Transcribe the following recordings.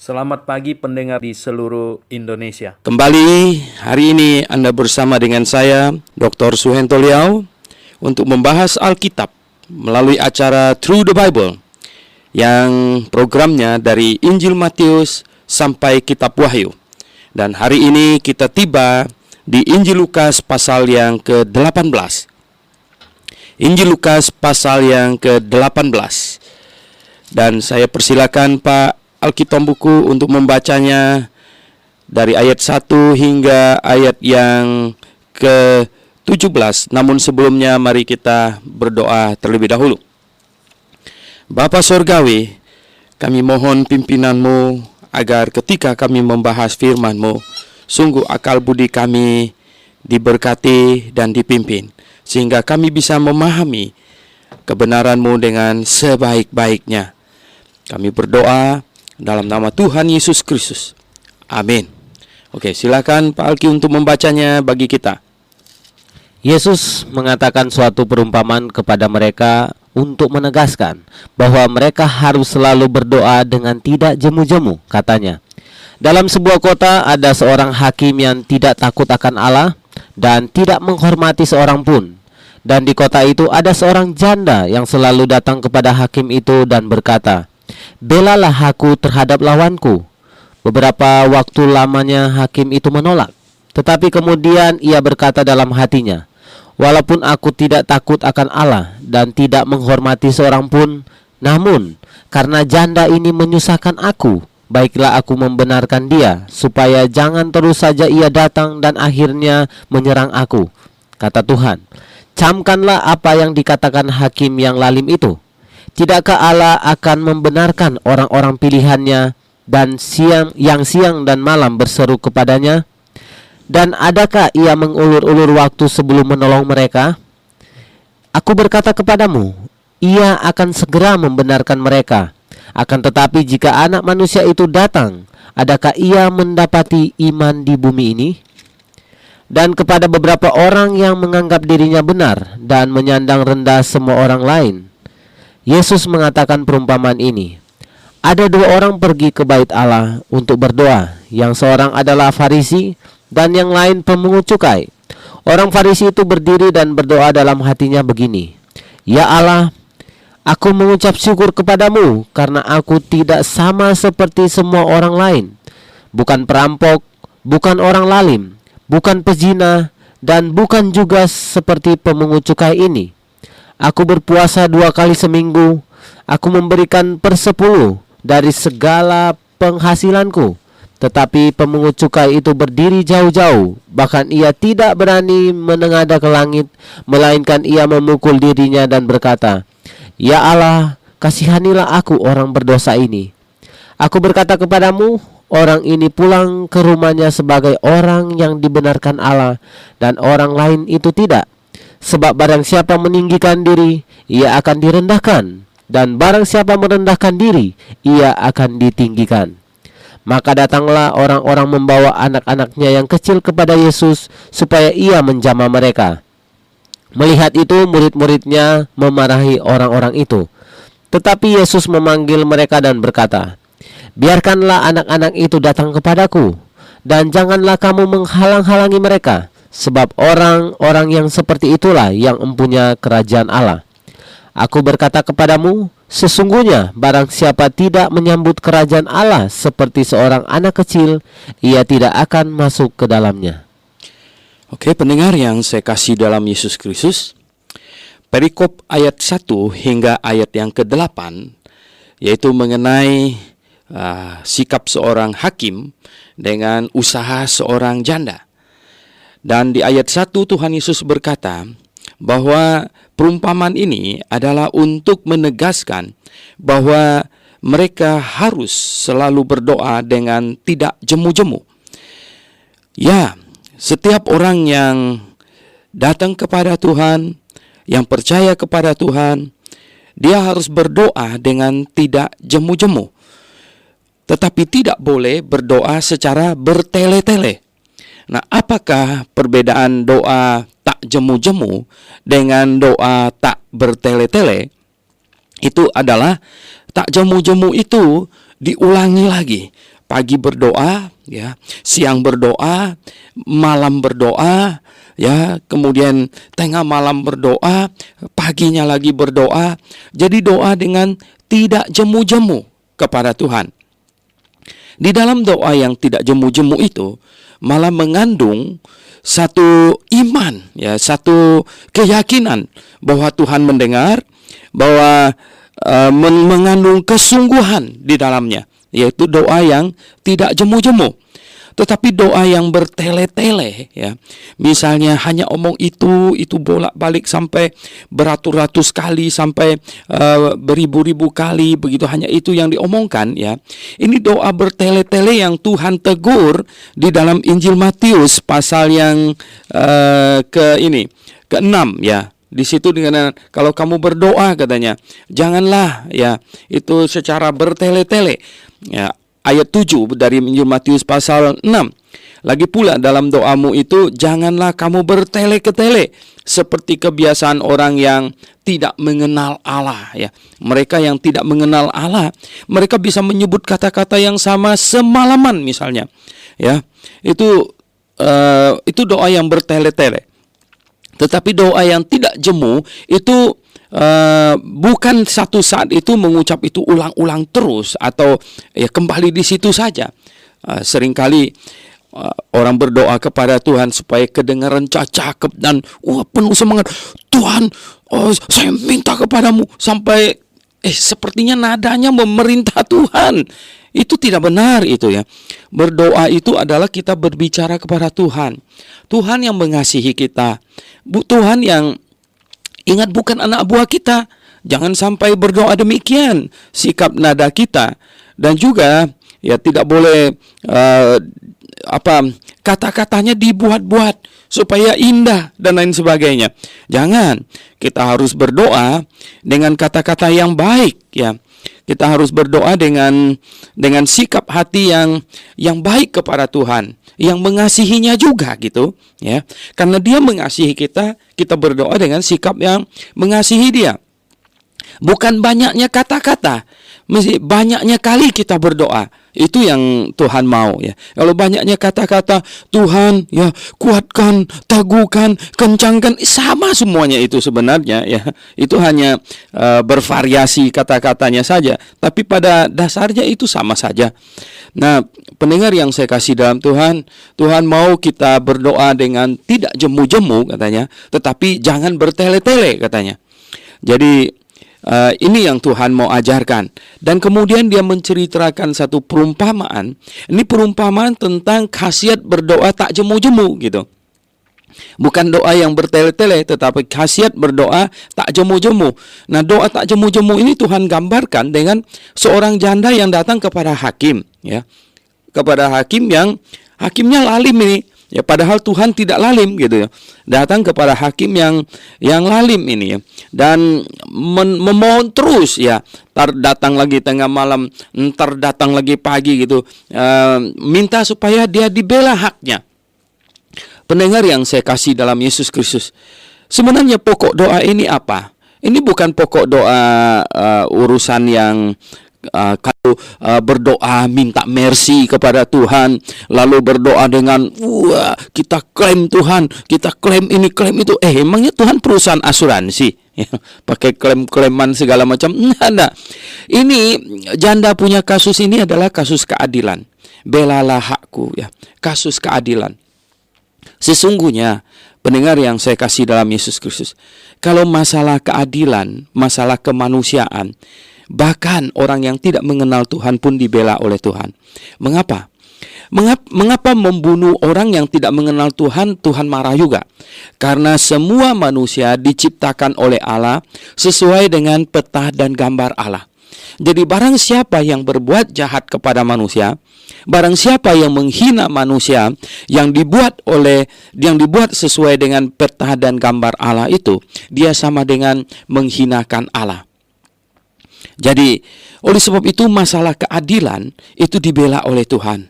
Selamat pagi pendengar di seluruh Indonesia. Kembali hari ini Anda bersama dengan saya, Dr. Suhento Liao, untuk membahas Alkitab melalui acara Through the Bible, yang programnya dari Injil Matius sampai Kitab Wahyu. Dan hari ini kita tiba di Injil Lukas pasal yang ke-18. Injil Lukas pasal yang ke-18. Dan saya persilakan Pak Alkitab buku untuk membacanya dari ayat 1 hingga ayat yang ke-17. Namun sebelumnya mari kita berdoa terlebih dahulu. Bapa Sorgawi, kami mohon pimpinan-Mu agar ketika kami membahas firman-Mu, sungguh akal budi kami diberkati dan dipimpin, sehingga kami bisa memahami kebenaran-Mu dengan sebaik-baiknya. Kami berdoa dalam nama Tuhan Yesus Kristus. Amin. Oke, silakan Pak Alki untuk membacanya bagi kita. Yesus mengatakan suatu perumpamaan kepada mereka untuk menegaskan bahwa mereka harus selalu berdoa dengan tidak jemu-jemu. Katanya, dalam sebuah kota ada seorang hakim yang tidak takut akan Allah dan tidak menghormati seorang pun. Dan di kota itu ada seorang janda yang selalu datang kepada hakim itu dan berkata, "Belalah aku terhadap lawanku." Beberapa waktu lamanya hakim itu menolak. Tetapi kemudian ia berkata dalam hatinya, "Walaupun aku tidak takut akan Allah dan tidak menghormati seorang pun, namun karena janda ini menyusahkan aku, baiklah aku membenarkan dia, supaya jangan terus saja ia datang dan akhirnya menyerang aku." Kata Tuhan, "Camkanlah apa yang dikatakan hakim yang lalim itu. Tidakkah Allah akan membenarkan orang-orang pilihannya dan siang dan malam berseru kepadanya? Dan adakah ia mengulur-ulur waktu sebelum menolong mereka? Aku berkata kepadamu, ia akan segera membenarkan mereka. Akan tetapi jika Anak Manusia itu datang, adakah ia mendapati iman di bumi ini?" Dan kepada beberapa orang yang menganggap dirinya benar dan menyandang rendah semua orang lain, Yesus mengatakan perumpamaan ini. Ada dua orang pergi ke bait Allah untuk berdoa. Yang seorang adalah Farisi dan yang lain pemungut cukai. Orang Farisi itu berdiri dan berdoa dalam hatinya begini, "Ya Allah, aku mengucap syukur kepadamu karena aku tidak sama seperti semua orang lain. Bukan perampok, bukan orang lalim, bukan pezina, dan bukan juga seperti pemungut cukai ini. Aku berpuasa 2 kali seminggu. Aku memberikan 1/10 dari segala penghasilanku." Tetapi pemungut cukai itu berdiri jauh-jauh. Bahkan ia tidak berani menengadah ke langit, melainkan ia memukul dirinya dan berkata, "Ya Allah, kasihanilah aku orang berdosa ini." Aku berkata kepadamu, orang ini pulang ke rumahnya sebagai orang yang dibenarkan Allah, dan orang lain itu tidak. Sebab barang siapa meninggikan diri, ia akan direndahkan, dan barang siapa merendahkan diri, ia akan ditinggikan. Maka datanglah orang-orang membawa anak-anaknya yang kecil kepada Yesus, supaya ia menjamah mereka. Melihat itu, murid-muridnya memarahi orang-orang itu. Tetapi Yesus memanggil mereka dan berkata, "Biarkanlah anak-anak itu datang kepadaku, dan janganlah kamu menghalang-halangi mereka. Sebab orang-orang yang seperti itulah yang empunya kerajaan Allah. Aku berkata kepadamu, sesungguhnya barang siapa tidak menyambut kerajaan Allah seperti seorang anak kecil, ia tidak akan masuk ke dalamnya." Oke, pendengar yang saya kasih dalam Yesus Kristus, perikop ayat 1 hingga ayat yang ke-8, yaitu mengenai sikap seorang hakim dengan usaha seorang janda. Dan di ayat 1 Tuhan Yesus berkata bahwa perumpamaan ini adalah untuk menegaskan bahwa mereka harus selalu berdoa dengan tidak jemu-jemu. Ya, setiap orang yang datang kepada Tuhan, yang percaya kepada Tuhan, dia harus berdoa dengan tidak jemu-jemu. Tetapi tidak boleh berdoa secara bertele-tele. Nah, apakah perbedaan doa tak jemu-jemu dengan doa tak bertele-tele? Itu adalah tak jemu-jemu itu diulangi lagi. Pagi berdoa, ya, siang berdoa, malam berdoa, ya, kemudian tengah malam berdoa, paginya lagi berdoa. Jadi doa dengan tidak jemu-jemu kepada Tuhan. Di dalam doa yang tidak jemu-jemu itu malah mengandung satu iman, ya, satu keyakinan bahwa Tuhan mendengar, bahwa mengandung kesungguhan di dalamnya, yaitu doa yang tidak jemu-jemu. Tetapi doa yang bertele-tele, ya, misalnya hanya omong itu bolak-balik sampai beratus-ratus kali, sampai beribu-ribu kali, begitu, hanya itu yang diomongkan, ya. Ini doa bertele-tele yang Tuhan tegur di dalam Injil Matius pasal yang ke-6, ya. Di situ dengan kalau kamu berdoa, katanya, janganlah, ya, itu secara bertele-tele, ya. Ayat 7 dari Injil Matius pasal 6. Lagi pula dalam doamu itu janganlah kamu bertele-ketele seperti kebiasaan orang yang tidak mengenal Allah, ya. Mereka yang tidak mengenal Allah, mereka bisa menyebut kata-kata yang sama semalaman misalnya, ya. Itu doa yang bertele-tele. Tetapi doa yang tidak jemu itu bukan satu saat itu mengucap itu ulang-ulang terus, atau ya kembali di situ saja. Seringkali orang berdoa kepada Tuhan supaya kedengaran cakep dan penuh semangat. Tuhan, saya minta kepadamu, sampai sepertinya nadanya memerintah Tuhan. Itu tidak benar itu, ya. Berdoa itu adalah kita berbicara kepada Tuhan. Tuhan yang mengasihi kita. Tuhan yang, ingat, bukan anak buah kita. Jangan sampai berdoa demikian sikap nada kita. Dan juga, ya, tidak boleh kata-katanya dibuat-buat supaya indah dan lain sebagainya. Jangan. Kita harus berdoa dengan kata-kata yang baik, ya. Kita harus berdoa dengan sikap hati yang baik kepada Tuhan, yang mengasihinya juga, gitu, ya. Karena Dia mengasihi kita, kita berdoa dengan sikap yang mengasihi Dia. Bukan banyaknya kata-kata, mesti banyaknya kali kita berdoa. Itu yang Tuhan mau, ya. Kalau banyaknya kata-kata, Tuhan, ya, kuatkan, teguhkan, kencangkan, sama semuanya itu sebenarnya, ya. Itu hanya bervariasi kata-katanya saja, tapi pada dasarnya itu sama saja. Nah, pendengar yang saya kasih dalam Tuhan, Tuhan mau kita berdoa dengan tidak jemu-jemu, katanya, tetapi jangan bertele-tele, katanya. Jadi ini yang Tuhan mau ajarkan. Dan kemudian Dia menceritakan satu perumpamaan. Ini perumpamaan tentang khasiat berdoa tak jemu-jemu, gitu. Bukan doa yang bertele-tele, tetapi khasiat berdoa tak jemu-jemu. Nah, doa tak jemu-jemu ini Tuhan gambarkan dengan seorang janda yang datang kepada hakim, ya. Kepada hakim yang hakimnya lalim ini. Ya, padahal Tuhan tidak lalim, gitu, ya. Datang kepada hakim yang lalim ini, ya. Dan memohon terus, ya. Ntar datang lagi tengah malam, ntar datang lagi pagi, gitu. Minta supaya dia dibela haknya. Pendengar yang saya kasih dalam Yesus Kristus, sebenarnya pokok doa ini apa? Ini bukan pokok doa urusan yang kalau berdoa minta mercy kepada Tuhan, lalu berdoa dengan kita klaim Tuhan, kita klaim ini, klaim itu. Emangnya Tuhan perusahaan asuransi? Pakai klaim-klaiman segala macam? Enggak. Ini janda punya kasus ini adalah kasus keadilan. Belalah hakku, ya. Kasus keadilan. Sesungguhnya, pendengar yang saya kasih dalam Yesus Kristus, kalau masalah keadilan, masalah kemanusiaan, bahkan orang yang tidak mengenal Tuhan pun dibela oleh Tuhan. Mengapa? Mengapa membunuh orang yang tidak mengenal Tuhan, Tuhan marah juga? Karena semua manusia diciptakan oleh Allah sesuai dengan peta dan gambar Allah. Jadi barang siapa yang berbuat jahat kepada manusia, barang siapa yang menghina manusia, yang dibuat sesuai dengan peta dan gambar Allah itu, dia sama dengan menghinakan Allah. Jadi, oleh sebab itu masalah keadilan itu dibela oleh Tuhan.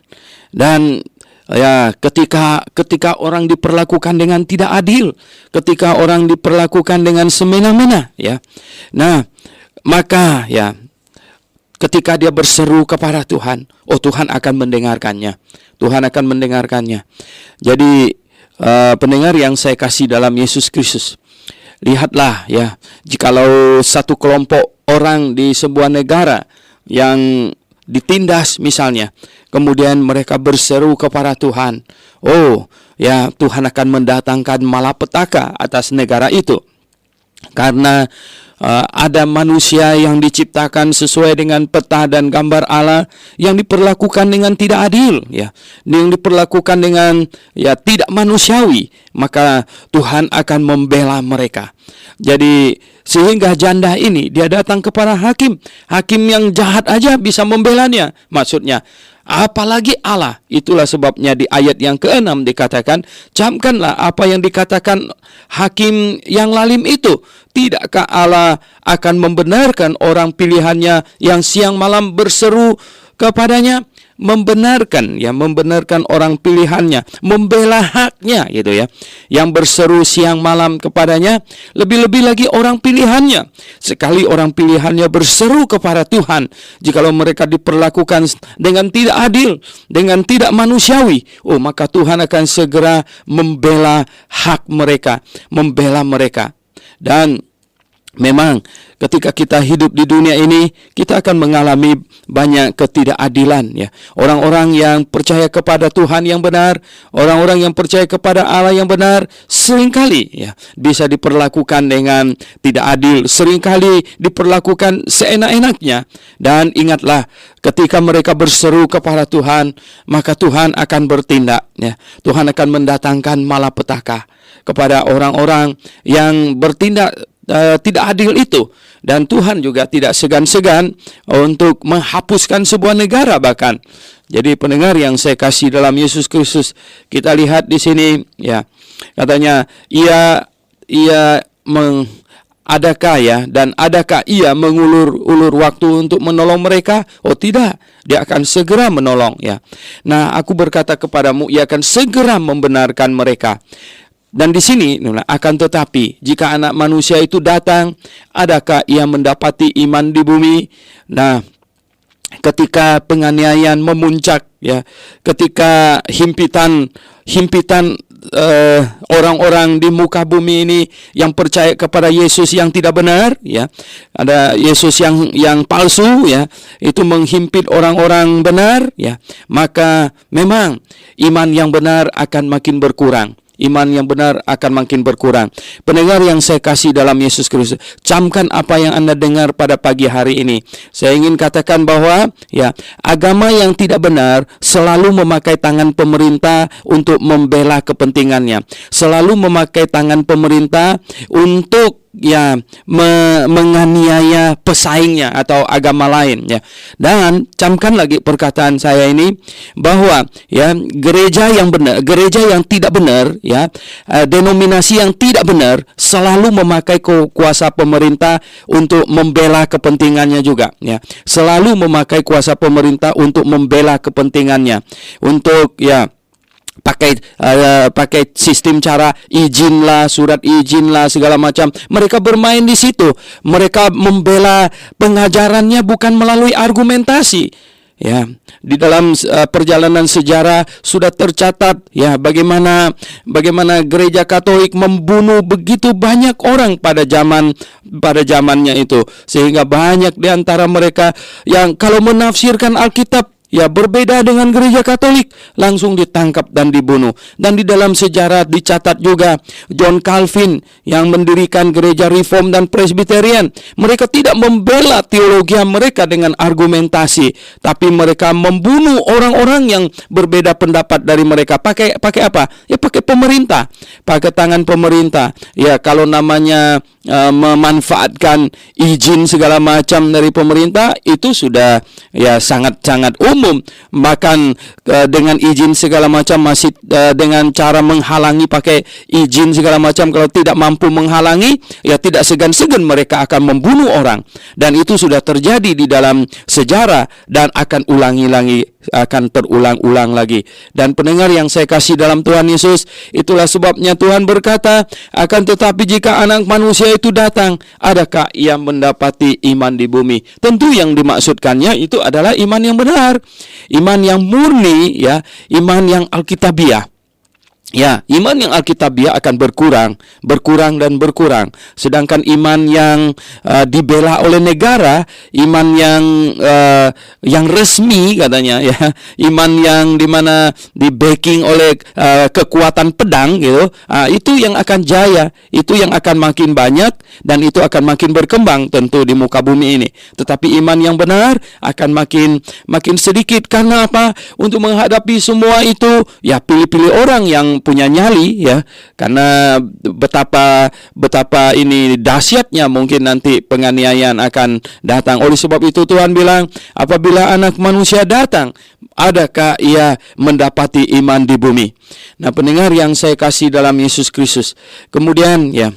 Dan ya, ketika orang diperlakukan dengan tidak adil, ketika orang diperlakukan dengan semena-mena, ya. Nah, maka ya ketika dia berseru kepada Tuhan, oh Tuhan akan mendengarkannya. Tuhan akan mendengarkannya. Jadi pendengar yang saya kasih dalam Yesus Kristus, lihatlah ya, jikalau satu kelompok orang di sebuah negara yang ditindas misalnya, kemudian mereka berseru kepada Tuhan, oh ya, Tuhan akan mendatangkan malapetaka atas negara itu. Karena ada manusia yang diciptakan sesuai dengan peta dan gambar Allah yang diperlakukan dengan tidak adil, ya, yang diperlakukan dengan tidak manusiawi, maka Tuhan akan membela mereka. Jadi sehingga janda ini dia datang kepada hakim yang jahat aja bisa membelanya, maksudnya apalagi Allah. Itulah sebabnya di ayat yang ke-6 dikatakan, camkanlah apa yang dikatakan hakim yang lalim itu. Tidakkah Allah akan membenarkan orang pilihannya yang siang malam berseru kepadanya? Membenarkan orang pilihannya, membela haknya gitu ya, yang berseru siang malam kepadanya. Lebih-lebih lagi orang pilihannya, sekali orang pilihannya berseru kepada Tuhan, jikalau mereka diperlakukan dengan tidak adil, dengan tidak manusiawi, oh maka Tuhan akan segera membela hak mereka, membela mereka. Dan memang ketika kita hidup di dunia ini, kita akan mengalami banyak ketidakadilan ya. Orang-orang yang percaya kepada Tuhan yang benar, orang-orang yang percaya kepada Allah yang benar, seringkali ya bisa diperlakukan dengan tidak adil, seringkali diperlakukan seenak-enaknya. Dan ingatlah, ketika mereka berseru kepada Tuhan, maka Tuhan akan bertindak ya. Tuhan akan mendatangkan malapetaka kepada orang-orang yang bertindak tidak adil itu. Dan Tuhan juga tidak segan-segan untuk menghapuskan sebuah negara bahkan. Jadi pendengar yang saya kasih dalam Yesus Kristus, kita lihat di sini ya, katanya adakah ia mengulur-ulur waktu untuk menolong mereka? Oh tidak, dia akan segera menolong ya. Nah, aku berkata kepadamu, ia akan segera membenarkan mereka. Dan di sini, akan tetapi, jika anak manusia itu datang, adakah ia mendapati iman di bumi? Nah, ketika penganiayaan memuncak, ya, ketika himpitan orang-orang di muka bumi ini yang percaya kepada Yesus yang tidak benar, ya, ada Yesus yang palsu, ya, itu menghimpit orang-orang benar, ya, maka memang iman yang benar akan makin berkurang. Iman yang benar akan makin berkurang. Pendengar yang saya kasih dalam Yesus Kristus, camkan apa yang Anda dengar pada pagi hari ini. Saya ingin katakan bahwa ya, agama yang tidak benar selalu memakai tangan pemerintah untuk membela kepentingannya, selalu memakai tangan pemerintah untuk menganiaya pesaingnya atau agama lain ya. Dan camkan lagi perkataan saya ini bahwa ya, gereja yang benar, gereja yang tidak benar ya, denominasi yang tidak benar selalu memakai kuasa pemerintah untuk membela kepentingannya juga ya. Selalu memakai kuasa pemerintah untuk membela kepentingannya, untuk ya pakai sistem cara izin lah, surat izin lah, segala macam. Mereka bermain di situ. Mereka membela pengajarannya bukan melalui argumentasi. Ya, di dalam perjalanan sejarah sudah tercatat ya, bagaimana gereja Katolik membunuh begitu banyak orang pada zamannya itu, sehingga banyak di antara mereka yang kalau menafsirkan Alkitab ya berbeda dengan gereja Katolik, langsung ditangkap dan dibunuh. Dan di dalam sejarah dicatat juga John Calvin yang mendirikan gereja Reform dan Presbyterian, mereka tidak membela teologi mereka dengan argumentasi, tapi mereka membunuh orang-orang yang berbeda pendapat dari mereka. Pakai apa? Ya pakai pemerintah, pakai tangan pemerintah. Ya kalau namanya memanfaatkan izin segala macam dari pemerintah, itu sudah ya sangat-sangat umum. Bahkan dengan izin segala macam, masih dengan cara menghalangi pakai izin segala macam. Kalau tidak mampu menghalangi, ya tidak segan-segan mereka akan membunuh orang. Dan itu sudah terjadi di dalam sejarah dan akan ulangi lagi akan terulang-ulang lagi. Dan pendengar yang saya kasih dalam Tuhan Yesus, itulah sebabnya Tuhan berkata, akan tetapi jika anak manusia itu datang, adakah ia mendapati iman di bumi? Tentu yang dimaksudkannya itu adalah iman yang benar, iman yang murni, ya, iman yang alkitabiah. Ya, iman yang alkitabiah akan berkurang dan berkurang. Sedangkan iman yang dibela oleh negara, iman yang resmi katanya, ya, iman yang dimana di backing oleh kekuatan pedang, gitu, itu yang akan jaya, itu yang akan makin banyak dan itu akan makin berkembang tentu di muka bumi ini. Tetapi iman yang benar akan makin sedikit. Karena apa? Untuk menghadapi semua itu, ya, pilih-pilih orang yang punya nyali, ya, karena betapa ini dahsyatnya mungkin nanti penganiayaan akan datang. Oleh sebab itu Tuhan bilang, apabila anak manusia datang, adakah ia mendapati iman di bumi? Nah, pendengar yang saya kasih dalam Yesus Kristus, kemudian, ya,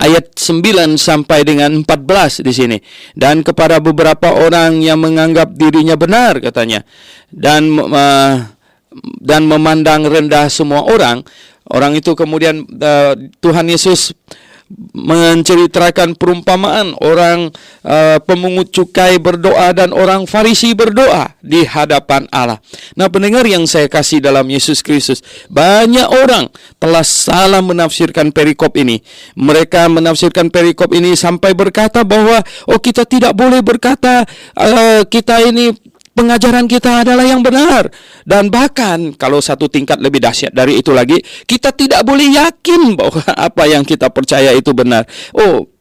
ayat 9 sampai dengan 14 di sini. Dan kepada beberapa orang yang menganggap dirinya benar, katanya, dan memandang rendah semua orang itu kemudian Tuhan Yesus menceritakan perumpamaan orang pemungut cukai berdoa dan orang Farisi berdoa di hadapan Allah. Nah, pendengar yang saya kasih dalam Yesus Kristus, banyak orang telah salah menafsirkan perikop ini. Mereka menafsirkan perikop ini sampai berkata bahwa kita tidak boleh berkata kita ini, pengajaran kita adalah yang benar. Dan bahkan kalau satu tingkat lebih dahsyat dari itu lagi, kita tidak boleh yakin bahwa apa yang kita percaya itu benar.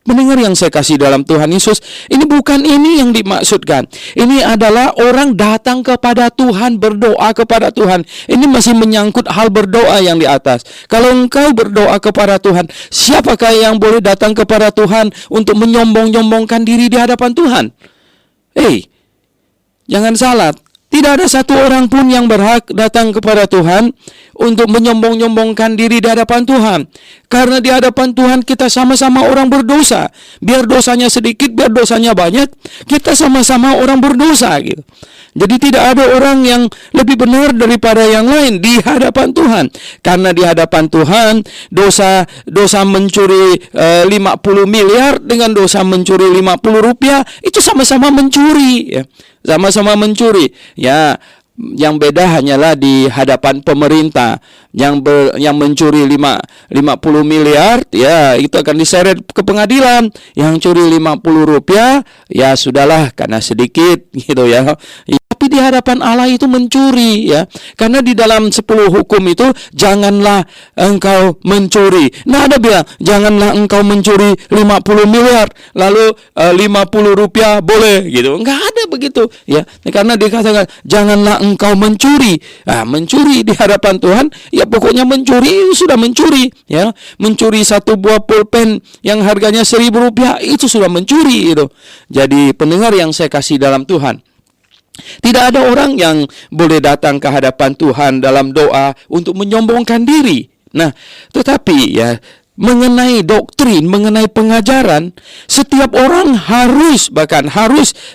Mendengar yang saya kasih dalam Tuhan Yesus, ini bukan ini yang dimaksudkan. Ini adalah orang datang kepada Tuhan, berdoa kepada Tuhan. Ini masih menyangkut hal berdoa yang di atas. Kalau engkau berdoa kepada Tuhan, siapakah yang boleh datang kepada Tuhan untuk menyombong-nyombongkan diri di hadapan Tuhan? Jangan salah, tidak ada satu orang pun yang berhak datang kepada Tuhan untuk menyombong-nyombongkan diri di hadapan Tuhan. Karena di hadapan Tuhan kita sama-sama orang berdosa. Biar dosanya sedikit, biar dosanya banyak, kita sama-sama orang berdosa, gitu. Jadi tidak ada orang yang lebih benar daripada yang lain di hadapan Tuhan. Karena di hadapan Tuhan, dosa mencuri 50 miliar dengan dosa mencuri 50 rupiah itu sama-sama mencuri, ya. Sama-sama mencuri. Ya, yang beda hanyalah di hadapan pemerintah. Yang mencuri 50 miliar, ya, itu akan diseret ke pengadilan. Yang curi 50 rupiah, ya sudahlah, karena sedikit, gitu, ya. Tapi di hadapan Allah itu mencuri, ya. Karena di dalam 10 hukum itu, janganlah engkau mencuri. Nah, ada bilang, janganlah engkau mencuri 50 miliar, lalu 50 rupiah boleh, gitu. Enggak ada begitu, ya. Karena dikatakan, janganlah engkau mencuri. Mencuri di hadapan Tuhan, ya pokoknya mencuri sudah mencuri, ya. Mencuri satu buah pulpen yang harganya 1.000 rupiah, itu sudah mencuri, itu. Jadi pendengar yang saya kasih dalam Tuhan, tidak ada orang yang boleh datang ke hadapan Tuhan dalam doa untuk menyombongkan diri. Nah, tetapi, ya, mengenai doktrin, mengenai pengajaran, setiap orang harus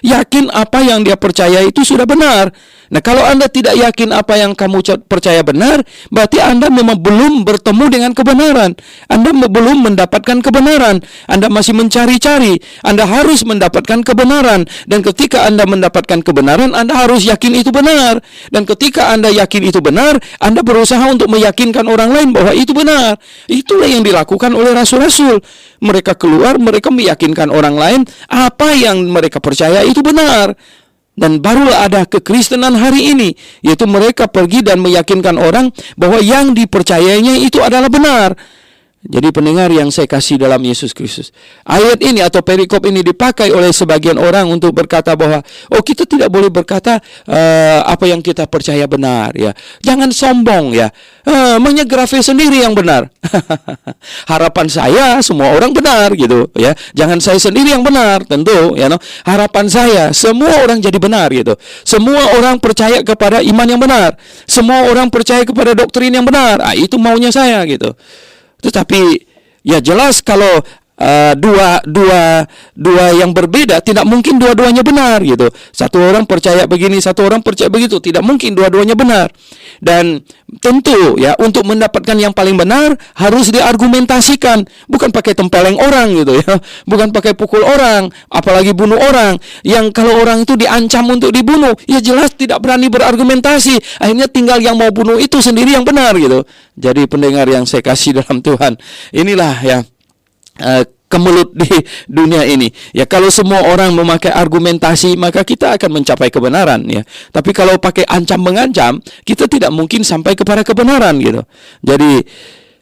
yakin apa yang dia percaya itu sudah benar. Nah, kalau Anda tidak yakin apa yang kamu percaya benar, berarti Anda memang belum bertemu dengan kebenaran. Anda belum mendapatkan kebenaran. Anda masih mencari-cari. Anda harus mendapatkan kebenaran. Dan ketika Anda mendapatkan kebenaran, Anda harus yakin itu benar. Dan ketika Anda yakin itu benar, Anda berusaha untuk meyakinkan orang lain bahwa itu benar. Itulah yang dilakukan oleh rasul-rasul. Mereka keluar, mereka meyakinkan orang lain apa yang mereka percaya itu benar. Dan barulah ada kekristenan hari ini, yaitu mereka pergi dan meyakinkan orang bahwa yang dipercayainya itu adalah benar. Jadi pendengar yang saya kasih dalam Yesus Kristus, ayat ini atau perikop ini dipakai oleh sebagian orang untuk berkata bahwa kita tidak boleh berkata apa yang kita percaya benar, ya. Jangan sombong, ya. Menyegrafe sendiri yang benar. Harapan saya semua orang benar, gitu, ya. Jangan saya sendiri yang benar, tentu, ya, no? Harapan saya semua orang jadi benar, gitu. Semua orang percaya kepada iman yang benar. Semua orang percaya kepada doktrin yang benar. Itu maunya saya, gitu. Tetapi, ya, jelas kalau dua yang berbeda, tidak mungkin dua-duanya benar gitu. Satu orang percaya begini, satu orang percaya begitu, tidak mungkin dua-duanya benar. Dan tentu ya, untuk mendapatkan yang paling benar harus diargumentasikan, bukan pakai tempeleng orang gitu ya, bukan pakai pukul orang, apalagi bunuh orang. Yang kalau orang itu diancam untuk dibunuh, ya jelas tidak berani berargumentasi, akhirnya tinggal yang mau bunuh itu sendiri yang benar gitu. Jadi pendengar yang saya kasih dalam Tuhan, inilah ya kemelut di dunia ini. Ya, kalau semua orang memakai argumentasi, maka kita akan mencapai kebenaran ya. Tapi kalau pakai ancam mengancam, kita tidak mungkin sampai kepada kebenaran gitu. Jadi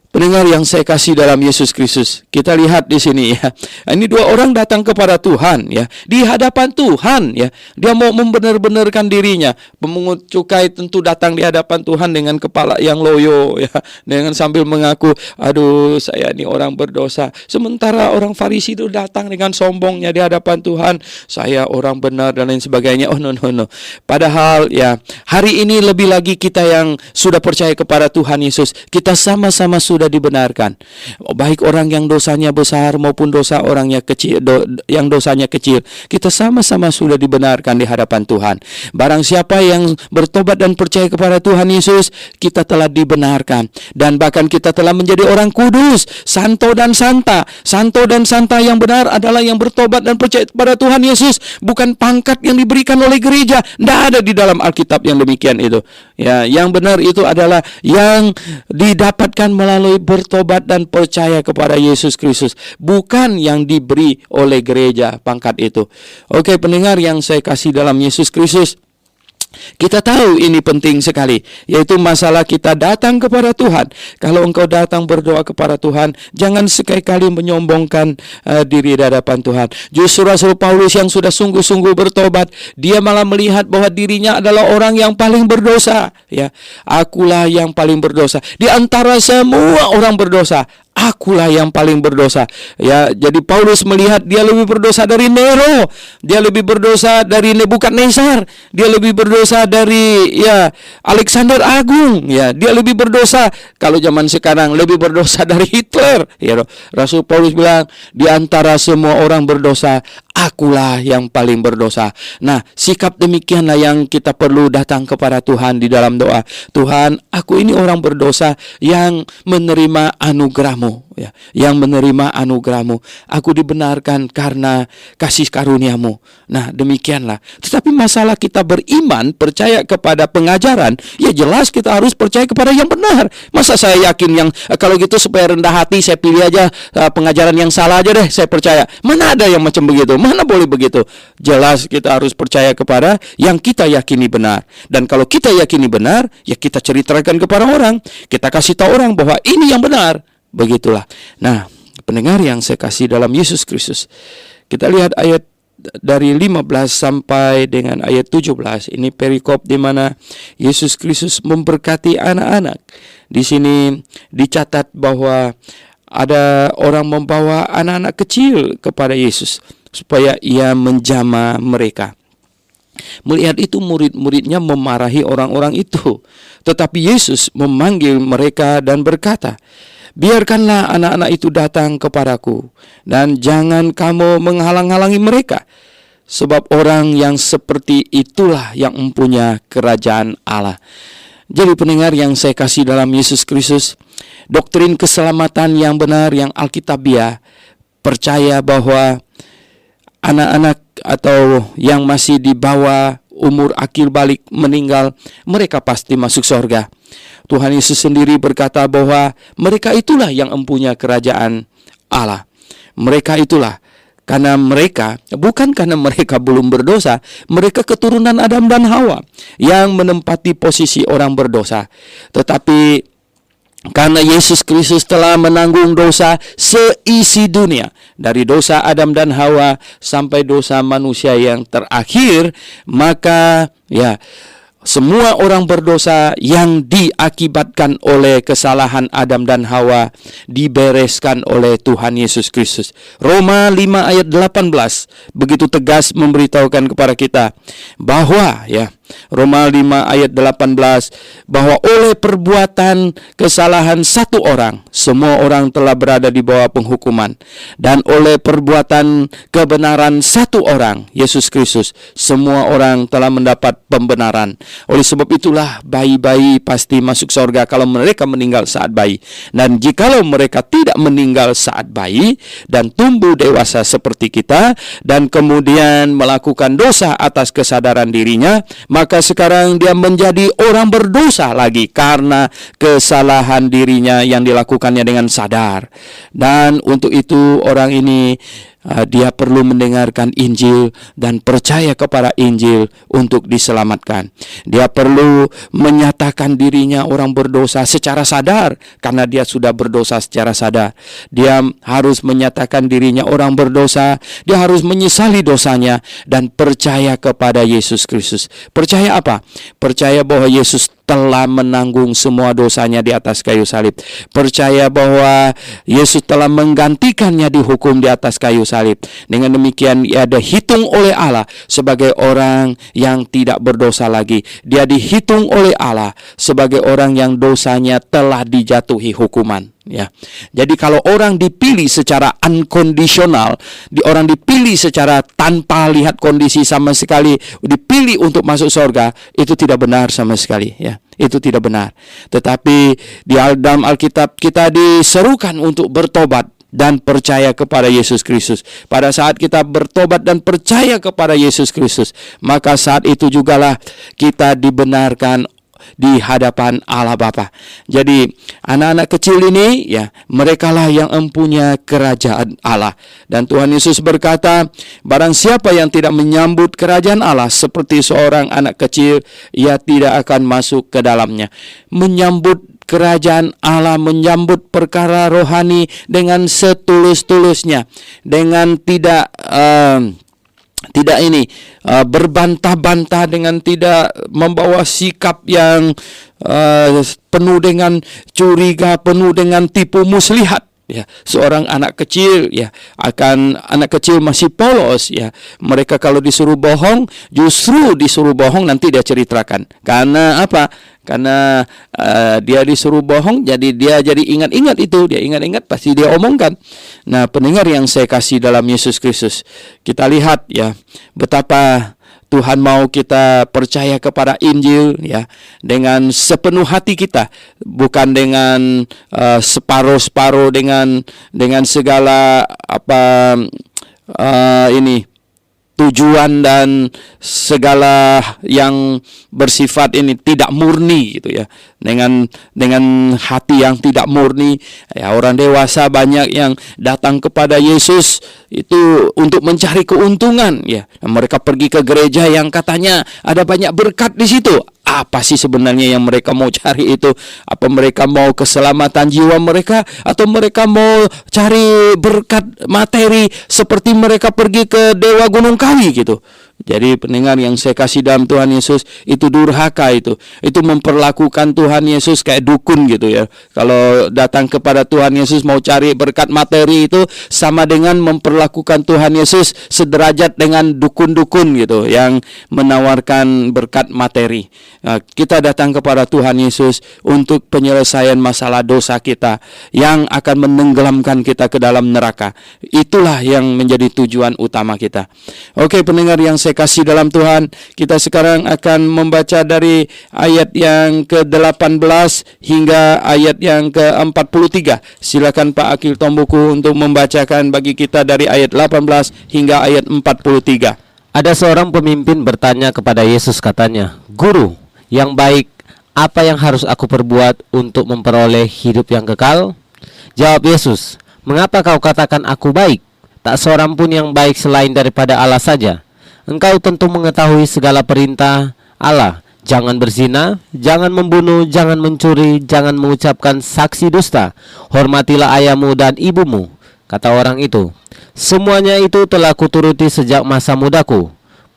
pendengar yang saya kasih dalam Yesus Kristus, kita lihat di sini ya. Ini dua orang datang kepada Tuhan ya, di hadapan Tuhan ya. Dia mau membenar-benarkan dirinya. Pemungut cukai tentu datang di hadapan Tuhan dengan kepala yang loyo ya, dengan sambil mengaku, aduh saya ini orang berdosa. Sementara orang Farisi itu datang dengan sombongnya di hadapan Tuhan, saya orang benar dan lain sebagainya. Oh no. Padahal ya, hari ini lebih lagi kita yang sudah percaya kepada Tuhan Yesus, kita sama-sama sudah dibenarkan. Baik orang yang dosanya besar maupun dosa orangnya kecil, yang dosanya kecil, kita sama-sama sudah dibenarkan di hadapan Tuhan. Barang siapa yang bertobat dan percaya kepada Tuhan Yesus, kita telah dibenarkan, dan bahkan kita telah menjadi orang kudus, santo dan santa. Santo dan santa yang benar adalah yang bertobat dan percaya kepada Tuhan Yesus, bukan pangkat yang diberikan oleh gereja. Tidak ada di dalam Alkitab yang demikian itu. Ya, yang benar itu adalah yang didapatkan melalui bertobat dan percaya kepada Yesus Kristus, bukan yang diberi oleh gereja pangkat itu. Oke, pendengar yang saya kasih dalam Yesus Kristus, kita tahu ini penting sekali, yaitu masalah kita datang kepada Tuhan. Kalau engkau datang berdoa kepada Tuhan, jangan sekali-kali menyombongkan diri di hadapan Tuhan. Justru Rasul Paulus yang sudah sungguh-sungguh bertobat, dia malah melihat bahwa dirinya adalah orang yang paling berdosa. Ya, akulah yang paling berdosa di antara semua orang berdosa. Akulah yang paling berdosa. Ya, jadi Paulus melihat dia lebih berdosa dari Nero, dia lebih berdosa dari Nebukadnezar, dia lebih berdosa dari ya Alexander Agung, ya, dia lebih berdosa kalau zaman sekarang lebih berdosa dari Hitler. Ya, Rasul Paulus bilang, di antara semua orang berdosa, akulah yang paling berdosa. Nah, sikap demikianlah yang kita perlu datang kepada Tuhan di dalam doa. Tuhan, aku ini orang berdosa yang menerima anugerah-Mu, ya, yang menerima anugerah-Mu. Aku dibenarkan karena kasih karunia-Mu. Nah, demikianlah. Tetapi masalah kita beriman, percaya kepada pengajaran, ya jelas kita harus percaya kepada yang benar. Masa saya yakin yang kalau gitu supaya rendah hati saya pilih aja pengajaran yang salah aja deh, saya percaya. Mana ada yang macam begitu? Mana boleh begitu? Jelas kita harus percaya kepada yang kita yakini benar. Dan kalau kita yakini benar, ya kita ceritakan kepada orang. Kita kasih tahu orang bahwa ini yang benar. Begitulah. Nah, pendengar yang saya kasih dalam Yesus Kristus, kita lihat ayat dari 15 sampai dengan ayat 17. Ini perikop di mana Yesus Kristus memberkati anak-anak. Di sini dicatat bahwa ada orang membawa anak-anak kecil kepada Yesus supaya ia menjamah mereka. Melihat itu murid-muridnya memarahi orang-orang itu. Tetapi Yesus memanggil mereka dan berkata, biarkanlah anak-anak itu datang kepadaku, dan jangan kamu menghalang-halangi mereka, sebab orang yang seperti itulah yang mempunyai kerajaan Allah. Jadi pendengar yang saya kasih dalam Yesus Kristus, doktrin keselamatan yang benar, yang Alkitabiah, percaya bahwa anak-anak atau yang masih di bawah umur akil balik meninggal, mereka pasti masuk surga. Tuhan Yesus sendiri berkata bahwa mereka itulah yang mempunyai kerajaan Allah. Mereka itulah, karena mereka, bukan karena mereka belum berdosa, mereka keturunan Adam dan Hawa yang menempati posisi orang berdosa. Tetapi karena Yesus Kristus telah menanggung dosa seisi dunia, dari dosa Adam dan Hawa sampai dosa manusia yang terakhir, maka ya semua orang berdosa yang diakibatkan oleh kesalahan Adam dan Hawa dibereskan oleh Tuhan Yesus Kristus. Roma 5 ayat 18 begitu tegas memberitahukan kepada kita bahwa Roma 5 ayat 18 bahwa oleh perbuatan kesalahan satu orang semua orang telah berada di bawah penghukuman, dan oleh perbuatan kebenaran satu orang Yesus Kristus semua orang telah mendapat pembenaran. Oleh sebab itulah bayi-bayi pasti masuk surga kalau mereka meninggal saat bayi, dan jikalau mereka tidak meninggal saat bayi dan tumbuh dewasa seperti kita dan kemudian melakukan dosa atas kesadaran dirinya, maka sekarang dia menjadi orang berdosa lagi karena kesalahan dirinya yang dilakukannya dengan sadar. Dan untuk itu orang ini dia perlu mendengarkan Injil dan percaya kepada Injil untuk diselamatkan. Dia perlu menyatakan dirinya orang berdosa secara sadar karena dia sudah berdosa secara sadar. Dia harus menyatakan dirinya orang berdosa, dia harus menyesali dosanya dan percaya kepada Yesus Kristus. Percaya apa? Percaya bahwa Yesus telah menanggung semua dosanya di atas kayu salib. Percaya bahwa Yesus telah menggantikannya dihukum di atas kayu salib. Dengan demikian ia dihitung oleh Allah sebagai orang yang tidak berdosa lagi. Dia dihitung oleh Allah sebagai orang yang dosanya telah dijatuhi hukuman. Jadi kalau orang dipilih secara unconditional, orang dipilih secara tanpa lihat kondisi sama sekali, dipilih untuk masuk surga, itu tidak benar sama sekali. Itu tidak benar. Tetapi di dalam Alkitab kita diserukan untuk bertobat dan percaya kepada Yesus Kristus. Pada saat kita bertobat dan percaya kepada Yesus Kristus, maka saat itu jugalah kita dibenarkan di hadapan Allah Bapa. Jadi anak-anak kecil ini merekalah yang mempunyai kerajaan Allah. Dan Tuhan Yesus berkata, barang siapa yang tidak menyambut kerajaan Allah seperti seorang anak kecil, ia tidak akan masuk ke dalamnya. Menyambut kerajaan Allah, menyambut perkara rohani dengan setulus-tulusnya, dengan tidak berbantah-bantah, dengan tidak membawa sikap yang penuh dengan curiga, penuh dengan tipu muslihat. Seorang anak kecil anak kecil masih polos mereka kalau disuruh bohong, justru disuruh bohong nanti dia ceritakan. Karena apa? Karena dia disuruh bohong, jadi dia jadi ingat-ingat itu, dia ingat-ingat pasti dia omongkan. Nah, pendengar yang saya kasih dalam Yesus Kristus, kita lihat betapa Tuhan mau kita percaya kepada Injil dengan sepenuh hati kita, bukan dengan separuh-separuh, dengan segala tujuan dan segala yang bersifat ini tidak murni gitu dengan hati yang tidak murni. Orang dewasa banyak yang datang kepada Yesus itu untuk mencari keuntungan mereka pergi ke gereja yang katanya ada banyak berkat di situ. Apa sih sebenarnya yang mereka mau cari itu? Apa mereka mau keselamatan jiwa mereka, atau mereka mau cari berkat materi seperti mereka pergi ke Dewa Gunung Kawi gitu? Jadi pendengar yang saya kasih dalam Tuhan Yesus, itu durhaka itu memperlakukan Tuhan Yesus kayak dukun gitu Kalau datang kepada Tuhan Yesus mau cari berkat materi, itu sama dengan memperlakukan Tuhan Yesus sederajat dengan dukun-dukun gitu yang menawarkan berkat materi. Nah, kita datang kepada Tuhan Yesus untuk penyelesaian masalah dosa kita yang akan menenggelamkan kita ke dalam neraka. Itulah yang menjadi tujuan utama kita. Oke, pendengar yang saya kasih dalam Tuhan, kita sekarang akan membaca dari ayat yang ke-18 hingga ayat yang ke-43. Silakan Pak Akil Tombuku untuk membacakan bagi kita dari ayat 18 hingga ayat 43. Ada seorang pemimpin bertanya kepada Yesus, katanya, "Guru yang baik, apa yang harus aku perbuat untuk memperoleh hidup yang kekal?" Jawab Yesus, "Mengapa kau katakan aku baik? Tak seorang pun yang baik selain daripada Allah saja. Engkau tentu mengetahui segala perintah Allah. Jangan berzina, jangan membunuh, jangan mencuri, jangan mengucapkan saksi dusta. Hormatilah ayahmu dan ibumu." Kata orang itu, "Semuanya itu telah kuturuti sejak masa mudaku."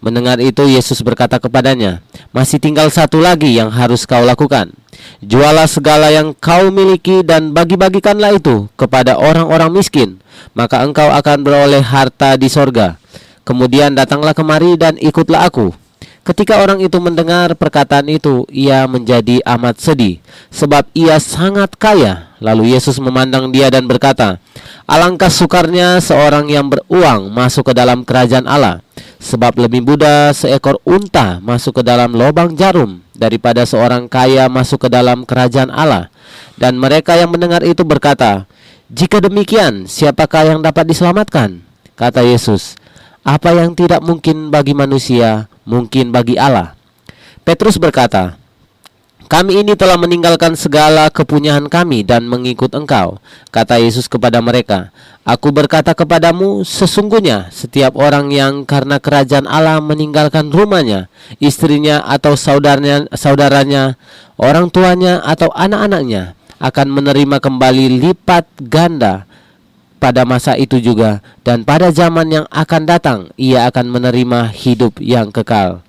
Mendengar itu, Yesus berkata kepadanya, "Masih tinggal satu lagi yang harus kau lakukan. Jualah segala yang kau miliki dan bagi-bagikanlah itu kepada orang-orang miskin, maka engkau akan beroleh harta di sorga. Kemudian datanglah kemari dan ikutlah aku." Ketika orang itu mendengar perkataan itu, ia menjadi amat sedih, sebab ia sangat kaya. Lalu Yesus memandang dia dan berkata, "Alangkah sukarnya seorang yang beruang masuk ke dalam kerajaan Allah. Sebab lebih mudah seekor unta masuk ke dalam lubang jarum daripada seorang kaya masuk ke dalam kerajaan Allah." Dan mereka yang mendengar itu berkata, "Jika demikian, siapakah yang dapat diselamatkan?" Kata Yesus, "Apa yang tidak mungkin bagi manusia, mungkin bagi Allah." Petrus berkata, "Kami ini telah meninggalkan segala kepunyaan kami dan mengikut Engkau." Kata Yesus kepada mereka, "Aku berkata kepadamu, sesungguhnya setiap orang yang karena kerajaan Allah meninggalkan rumahnya, istrinya atau saudaranya, orang tuanya atau anak-anaknya, akan menerima kembali lipat ganda pada masa itu juga, dan pada zaman yang akan datang ia akan menerima hidup yang kekal."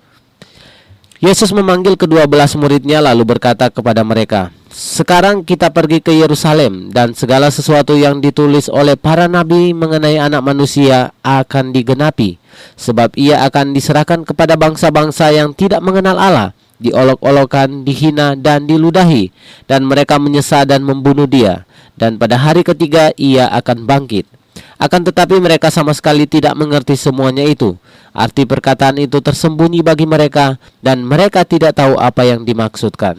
Yesus memanggil ke-12 muridnya lalu berkata kepada mereka, "Sekarang kita pergi ke Yerusalem, dan segala sesuatu yang ditulis oleh para nabi mengenai Anak Manusia akan digenapi. Sebab ia akan diserahkan kepada bangsa-bangsa yang tidak mengenal Allah, diolok-olokkan, dihina dan diludahi, dan mereka menyesal dan membunuh dia. Dan pada hari ketiga ia akan bangkit." Akan tetapi mereka sama sekali tidak mengerti semuanya itu. Arti perkataan itu tersembunyi bagi mereka, dan mereka tidak tahu apa yang dimaksudkan.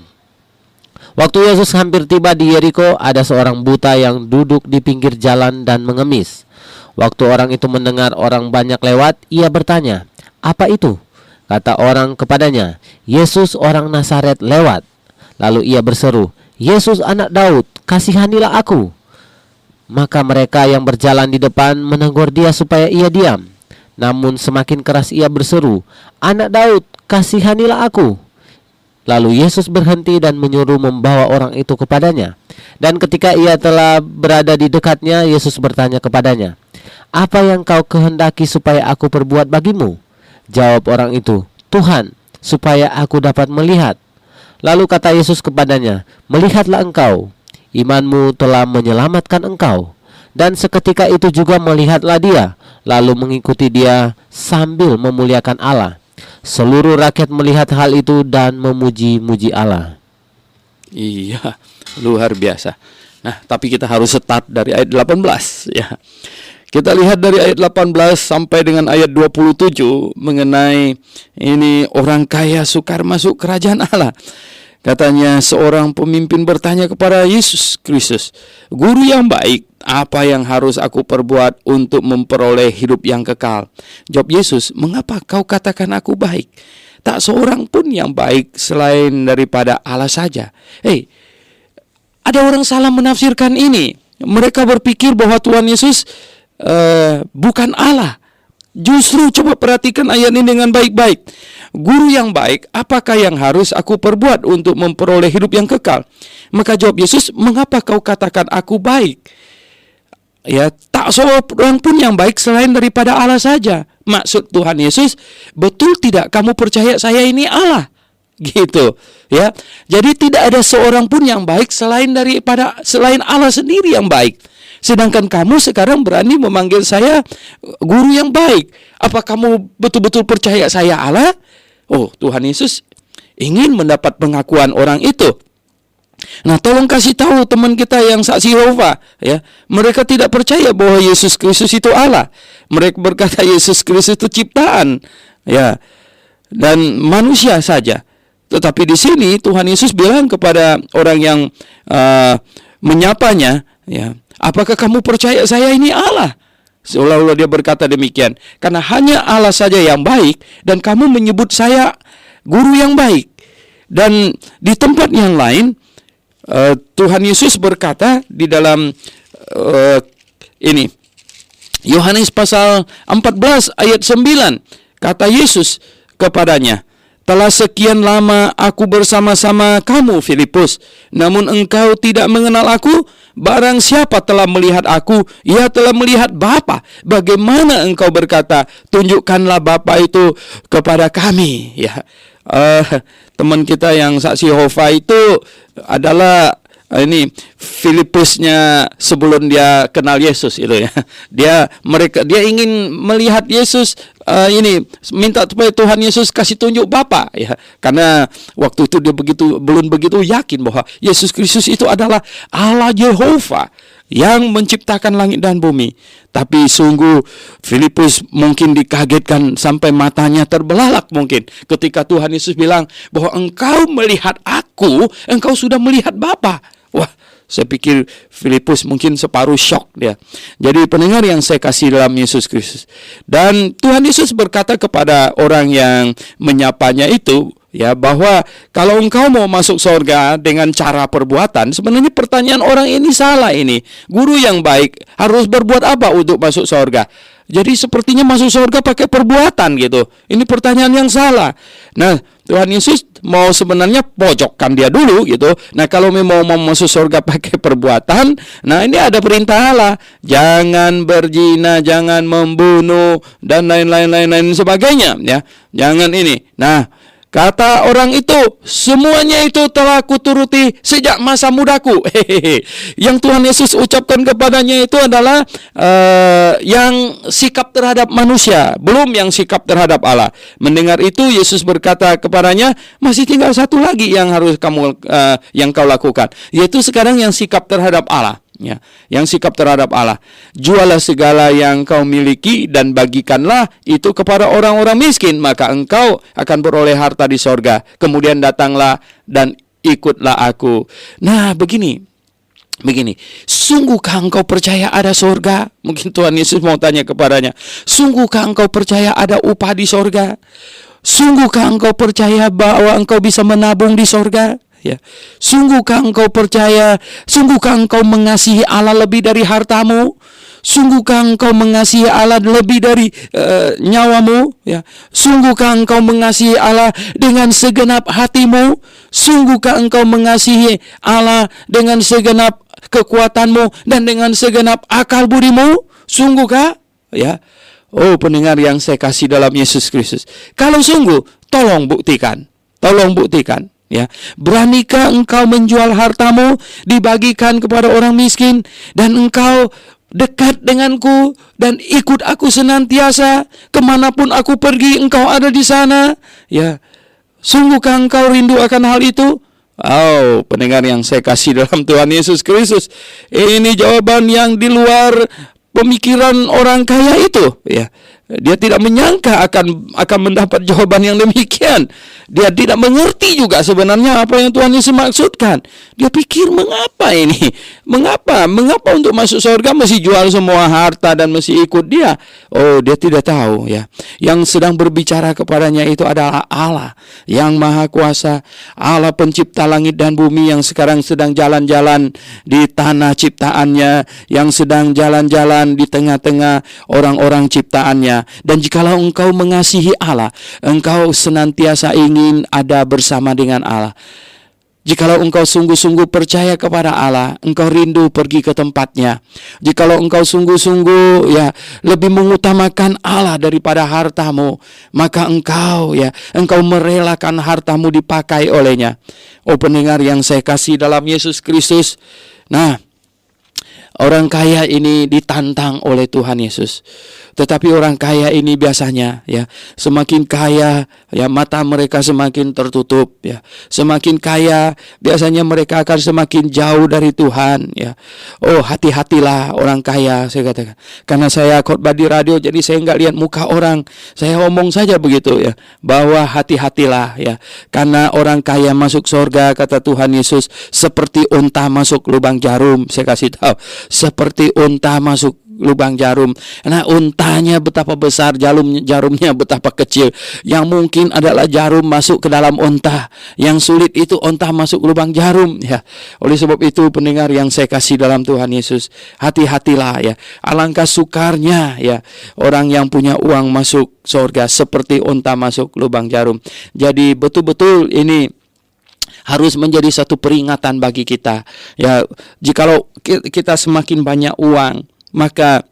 Waktu Yesus hampir tiba di Yeriko, ada seorang buta yang duduk di pinggir jalan dan mengemis. Waktu orang itu mendengar orang banyak lewat, ia bertanya, "Apa itu?" Kata orang kepadanya, "Yesus orang Nazaret lewat." Lalu ia berseru, "Yesus anak Daud, kasihanilah aku." Maka mereka yang berjalan di depan menegur dia supaya ia diam. Namun semakin keras ia berseru, "Anak Daud, kasihanilah aku." Lalu Yesus berhenti dan menyuruh membawa orang itu kepadanya. Dan ketika ia telah berada di dekatnya, Yesus bertanya kepadanya, "Apa yang kau kehendaki supaya aku perbuat bagimu?" Jawab orang itu, "Tuhan, supaya aku dapat melihat." Lalu kata Yesus kepadanya, "Melihatlah engkau, imanmu telah menyelamatkan engkau." Dan seketika itu juga melihatlah dia, lalu mengikuti dia sambil memuliakan Allah. Seluruh rakyat melihat hal itu dan memuji-muji Allah. Iya, luar biasa. Nah, tapi kita harus start dari ayat 18 ya. Kita lihat dari ayat 18 sampai dengan ayat 27 mengenai ini orang kaya sukar masuk kerajaan Allah. Katanya seorang pemimpin bertanya kepada Yesus Kristus, "Guru yang baik, apa yang harus aku perbuat untuk memperoleh hidup yang kekal?" Jawab Yesus, "Mengapa kau katakan aku baik? Tak seorang pun yang baik selain daripada Allah saja." Ada orang salah menafsirkan ini. Mereka berpikir bahwa Tuhan Yesus bukan Allah. Justru coba perhatikan ayat ini dengan baik-baik. "Guru yang baik, apakah yang harus aku perbuat untuk memperoleh hidup yang kekal?" Maka jawab Yesus, "Mengapa kau katakan aku baik? Ya, tak seorang pun yang baik selain daripada Allah saja." Maksud Tuhan Yesus, betul tidak kamu percaya saya ini Allah? Gitu, ya. Jadi tidak ada seorang pun yang baik selain Allah sendiri yang baik. Sedangkan kamu sekarang berani memanggil saya guru yang baik. Apa kamu betul-betul percaya saya Allah? Oh, Tuhan Yesus ingin mendapat pengakuan orang itu. Nah, tolong kasih tahu teman kita yang saksi Yehova, ya. Mereka tidak percaya bahwa Yesus Kristus itu Allah. Mereka berkata Yesus Kristus itu ciptaan, ya, dan manusia saja. Tetapi di sini Tuhan Yesus bilang kepada orang yang menyapanya, ya, "Apakah kamu percaya saya ini Allah?" Seolah-olah dia berkata demikian. Karena hanya Allah saja yang baik, dan kamu menyebut saya guru yang baik. Dan di tempat yang lain, Tuhan Yesus berkata di dalam ini Yohanes pasal 14 ayat 9, kata Yesus kepadanya, telah sekian lama aku bersama-sama kamu, Filipus, namun engkau tidak mengenal aku. Barang siapa telah melihat aku, ia telah melihat Bapa. Bagaimana engkau berkata, tunjukkanlah Bapa itu kepada kami? Ya, teman kita yang saksi Yehova itu adalah ini Filipusnya sebelum dia kenal Yesus itu ya. Dia ingin melihat Yesus, ini minta supaya Tuhan Yesus kasih tunjuk Bapa ya. Karena waktu itu dia belum begitu yakin bahwa Yesus Kristus itu adalah Allah Yehova yang menciptakan langit dan bumi. Tapi sungguh Filipus mungkin dikagetkan sampai matanya terbelalak mungkin ketika Tuhan Yesus bilang bahwa engkau melihat aku, engkau sudah melihat Bapa. Wah, saya pikir Filipus mungkin separuh syok dia. Jadi pendengar yang saya kasih dalam Yesus Kristus. Dan Tuhan Yesus berkata kepada orang yang menyapanya itu, ya, bahwa kalau engkau mau masuk surga dengan cara perbuatan, sebenarnya pertanyaan orang ini salah ini. Guru yang baik harus berbuat apa untuk masuk surga? Jadi sepertinya masuk surga pakai perbuatan gitu. Ini pertanyaan yang salah. Nah, Tuhan Yesus mau sebenarnya pojokkan dia dulu gitu. Nah, kalau memang mau masuk surga pakai perbuatan, nah ini ada perintah Allah. Jangan berzina, jangan membunuh, dan lain-lain sebagainya ya. Jangan ini. Nah, kata orang itu, semuanya itu telah kuturuti sejak masa mudaku. Yang Tuhan Yesus ucapkan kepadanya itu adalah yang sikap terhadap manusia, belum yang sikap terhadap Allah. Mendengar itu, Yesus berkata kepadanya, masih tinggal satu lagi yang harus yang kau lakukan, yaitu sekarang yang sikap terhadap Allah. Ya, yang sikap terhadap Allah. Jualah segala yang kau miliki dan bagikanlah itu kepada orang-orang miskin, maka engkau akan beroleh harta di sorga. Kemudian datanglah dan ikutlah aku. Nah, begini, sungguhkah engkau percaya ada sorga? Mungkin Tuhan Yesus mau tanya kepadanya, sungguhkah engkau percaya ada upah di sorga? Sungguhkah engkau percaya bahwa engkau bisa menabung di sorga? Ya, sungguhkah engkau percaya? Sungguhkah engkau mengasihi Allah lebih dari hartamu? Sungguhkah engkau mengasihi Allah lebih dari nyawamu? Ya, sungguhkah engkau mengasihi Allah dengan segenap hatimu? Sungguhkah engkau mengasihi Allah dengan segenap kekuatanmu dan dengan segenap akal budimu? Sungguhkah? Ya. Oh, pendengar yang saya kasih dalam Yesus Kristus, kalau sungguh, tolong buktikan. Ya, beranikah engkau menjual hartamu, dibagikan kepada orang miskin, dan engkau dekat denganku dan ikut aku senantiasa, kemanapun aku pergi engkau ada di sana? Ya, sungguhkah engkau rindu akan hal itu? Oh, pendengar yang saya kasih dalam Tuhan Yesus Kristus, ini jawaban yang di luar pemikiran orang kaya itu. Ya, dia tidak menyangka akan mendapat jawaban yang demikian. Dia tidak mengerti juga sebenarnya apa yang Tuhan Yesus maksudkan. Dia pikir, mengapa ini? Mengapa untuk masuk surga mesti jual semua harta dan mesti ikut dia? Oh, dia tidak tahu ya. Yang sedang berbicara kepadanya itu adalah Allah yang Maha Kuasa, Allah pencipta langit dan bumi, yang sekarang sedang jalan-jalan di tanah ciptaannya, yang sedang jalan-jalan di tengah-tengah orang-orang ciptaannya. Dan jikalau engkau mengasihi Allah, engkau senantiasa ingin ada bersama dengan Allah. Jikalau engkau sungguh-sungguh percaya kepada Allah, engkau rindu pergi ke tempatnya. Jikalau engkau sungguh-sungguh lebih mengutamakan Allah daripada hartamu, maka engkau merelakan hartamu dipakai olehnya. Oh, pendengar yang saya kasih dalam Yesus Kristus. Nah, orang kaya ini ditantang oleh Tuhan Yesus. Tetapi orang kaya ini biasanya semakin kaya mata mereka semakin tertutup ya. Semakin kaya biasanya mereka akan semakin jauh dari Tuhan ya. Oh, hati-hatilah orang kaya, saya katakan. Karena saya khotbah di radio, jadi saya enggak lihat muka orang. Saya ngomong saja begitu ya, bahwa hati-hatilah ya. Karena orang kaya masuk surga, kata Tuhan Yesus, seperti unta masuk lubang jarum. Saya kasih tahu, seperti unta masuk lubang jarum. Nah, untanya betapa besar, jarumnya betapa kecil. Yang mungkin adalah jarum masuk ke dalam unta, yang sulit itu unta masuk lubang jarum ya. Oleh sebab itu pendengar yang saya kasih dalam Tuhan Yesus, hati-hatilah ya. Alangkah sukarnya ya orang yang punya uang masuk surga seperti unta masuk lubang jarum. Jadi betul-betul ini harus menjadi satu peringatan bagi kita. Ya, jikalau kita semakin banyak uang, maka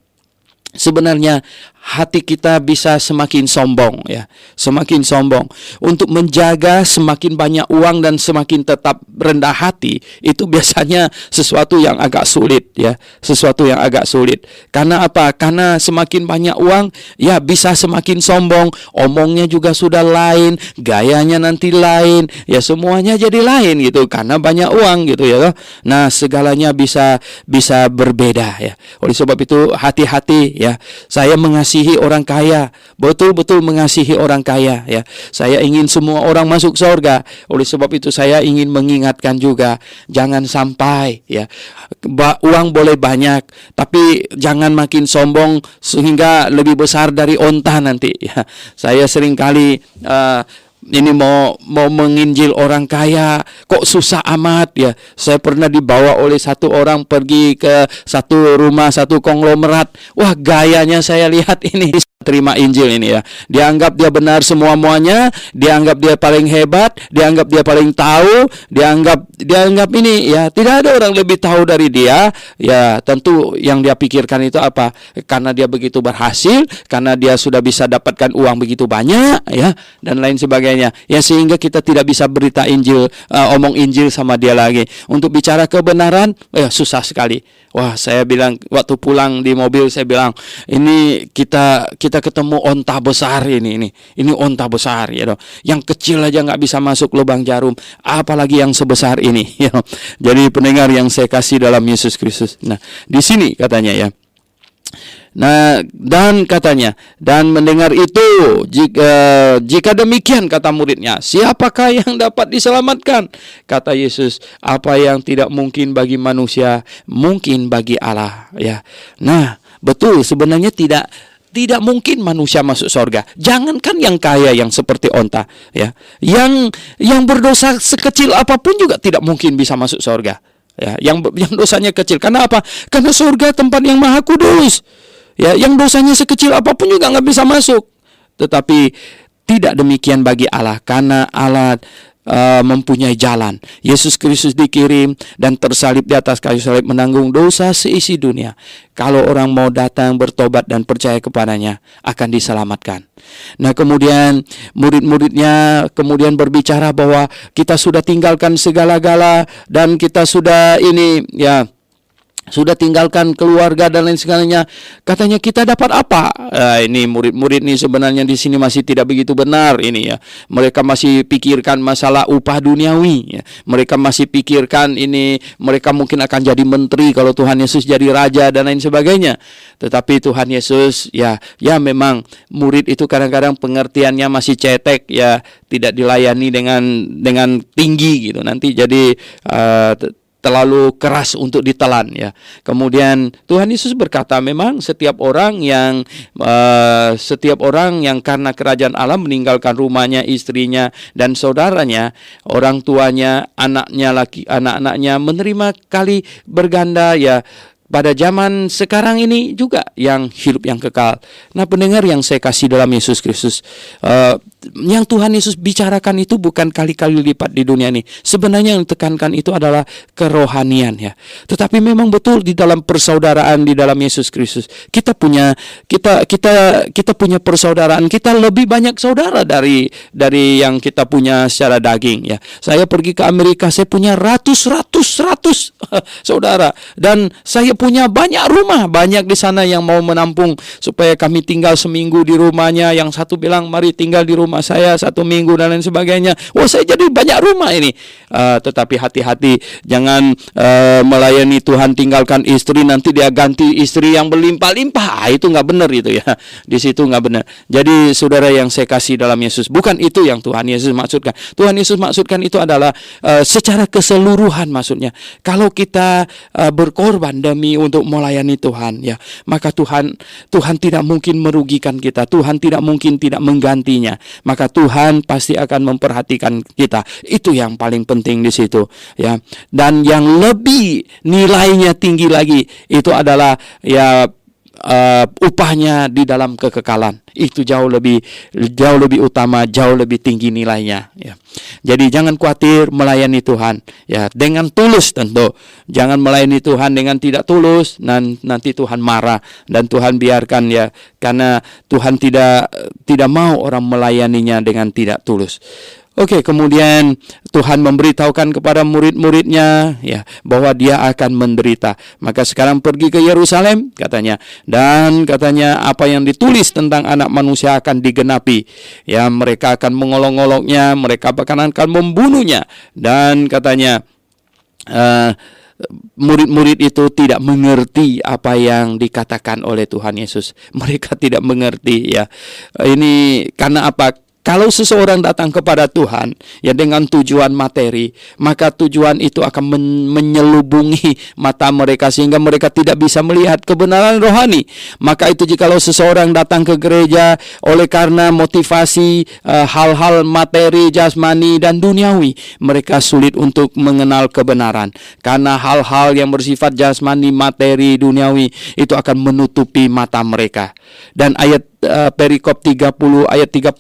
sebenarnya hati kita bisa semakin sombong ya, semakin sombong. Untuk menjaga semakin banyak uang dan semakin tetap rendah hati, itu biasanya sesuatu yang agak sulit ya, sesuatu yang agak sulit. Karena apa? Karena semakin banyak uang, ya bisa semakin sombong, omongnya juga sudah lain, gayanya nanti lain, ya semuanya jadi lain gitu karena banyak uang gitu ya. Nah, segalanya bisa berbeda ya. Oleh sebab itu hati-hati ya. Saya mengasihi orang kaya, betul-betul mengasihi orang kaya ya. Saya ingin semua orang masuk surga. Oleh sebab itu saya ingin mengingatkan juga, jangan sampai ya uang boleh banyak, tapi jangan makin sombong sehingga lebih besar dari onta nanti ya. Saya seringkali ini mau menginjil orang kaya kok susah amat ya. Saya pernah dibawa oleh satu orang pergi ke satu rumah, satu konglomerat. Wah, gayanya saya lihat ini terima Injil ini ya. Dianggap dia benar semua-muanya, dianggap dia paling hebat, dianggap dia paling tahu, dianggap ini ya, tidak ada orang lebih tahu dari dia. Ya, tentu yang dia pikirkan itu apa? Karena dia begitu berhasil, karena dia sudah bisa dapatkan uang begitu banyak ya, dan lain sebagainya. Ya, sehingga kita tidak bisa berita Injil, omong Injil sama dia lagi. Untuk bicara kebenaran, susah sekali. Wah, saya bilang waktu pulang di mobil, saya bilang, ini kita ketemu onta besar ini onta besar ya, yang kecil aja nggak bisa masuk lubang jarum, apalagi yang sebesar ini ya. Jadi pendengar yang saya kasih dalam Yesus Kristus. Nah, di sini katanya ya. Nah, dan katanya, dan mendengar itu, jika demikian kata muridnya, siapakah yang dapat diselamatkan? Kata Yesus, apa yang tidak mungkin bagi manusia, mungkin bagi Allah ya. Nah, betul, sebenarnya tidak mungkin manusia masuk surga. Jangankan yang kaya yang seperti onta ya. Yang berdosa sekecil apapun juga tidak mungkin bisa masuk surga. Ya, yang dosanya kecil. Karena apa? Karena surga tempat yang maha kudus. Ya, yang dosanya sekecil apapun juga nggak bisa masuk. Tetapi tidak demikian bagi Allah, karena Allah mempunyai jalan. Yesus Kristus dikirim dan tersalib di atas kayu salib menanggung dosa seisi dunia. Kalau orang mau datang bertobat dan percaya kepadanya, akan diselamatkan. Nah, kemudian murid-muridnya kemudian berbicara bahwa kita sudah tinggalkan segala-gala dan kita sudah sudah tinggalkan keluarga dan lain sebagainya. Katanya kita dapat apa? Ini murid-murid ini sebenarnya di sini masih tidak begitu benar ini ya. Mereka masih pikirkan masalah upah duniawi ya. Mereka masih pikirkan ini mereka mungkin akan jadi menteri kalau Tuhan Yesus jadi raja dan lain sebagainya. Tetapi Tuhan Yesus ya memang murid itu kadang-kadang pengertiannya masih cetek ya, tidak dilayani dengan tinggi gitu. Nanti jadi terlalu keras untuk ditelan ya. Kemudian Tuhan Yesus berkata, memang setiap orang yang karena kerajaan Allah meninggalkan rumahnya, istrinya dan saudaranya, orang tuanya, anak-anaknya menerima kali berganda ya. Pada zaman sekarang ini juga yang hidup yang kekal. Nah, pendengar yang saya kasih dalam Yesus Kristus, yang Tuhan Yesus bicarakan itu bukan kali-kali lipat di dunia ini. Sebenarnya yang ditekankan itu adalah kerohanian ya. Tetapi memang betul di dalam persaudaraan di dalam Yesus Kristus kita punya persaudaraan. Kita lebih banyak saudara dari yang kita punya secara daging ya. Saya pergi ke Amerika, saya punya ratus saudara, dan saya punya banyak rumah, banyak di sana yang mau menampung supaya kami tinggal seminggu di rumahnya. Yang satu bilang mari tinggal di rumah saya 1 minggu dan lain sebagainya. Wah, saya jadi banyak rumah ini. Tetapi hati-hati, jangan melayani Tuhan tinggalkan istri, nanti dia ganti istri yang berlimpah-limpah. Itu nggak benar itu ya. Di situ nggak benar. Jadi saudara yang saya kasih dalam Yesus, bukan itu yang Tuhan Yesus maksudkan. Tuhan Yesus maksudkan itu adalah secara keseluruhan maksudnya. Kalau kita berkorban demi kami untuk melayani Tuhan, ya, maka Tuhan tidak mungkin merugikan kita. Tuhan tidak mungkin tidak menggantinya. Maka Tuhan pasti akan memperhatikan kita. Itu yang paling penting di situ, ya. Dan yang lebih nilainya tinggi lagi itu adalah ya upahnya di dalam kekekalan. Itu jauh lebih utama, jauh lebih tinggi nilainya, ya. Jadi jangan khawatir melayani Tuhan, ya, dengan tulus tentu. Jangan melayani Tuhan dengan tidak tulus, nanti Tuhan marah dan Tuhan biarkan, ya, karena Tuhan tidak mau orang melayaninya dengan tidak tulus. Oke, kemudian Tuhan memberitahukan kepada murid-muridnya, ya, bahwa dia akan menderita. Maka sekarang pergi ke Yerusalem, katanya, dan katanya apa yang ditulis tentang anak manusia akan digenapi. Ya, mereka akan mengolok-oloknya, mereka akan membunuhnya, dan katanya murid-murid itu tidak mengerti apa yang dikatakan oleh Tuhan Yesus. Mereka tidak mengerti, ya. Ini karena apa? Kalau seseorang datang kepada Tuhan, ya, dengan tujuan materi, maka tujuan itu akan menyelubungi mata mereka sehingga mereka tidak bisa melihat kebenaran rohani. Maka itu jikalau seseorang datang ke gereja oleh karena motivasi hal-hal materi, jasmani, dan duniawi, mereka sulit untuk mengenal kebenaran. Karena hal-hal yang bersifat jasmani, materi, duniawi itu akan menutupi mata mereka. Dan ayat perikop 30 ayat 35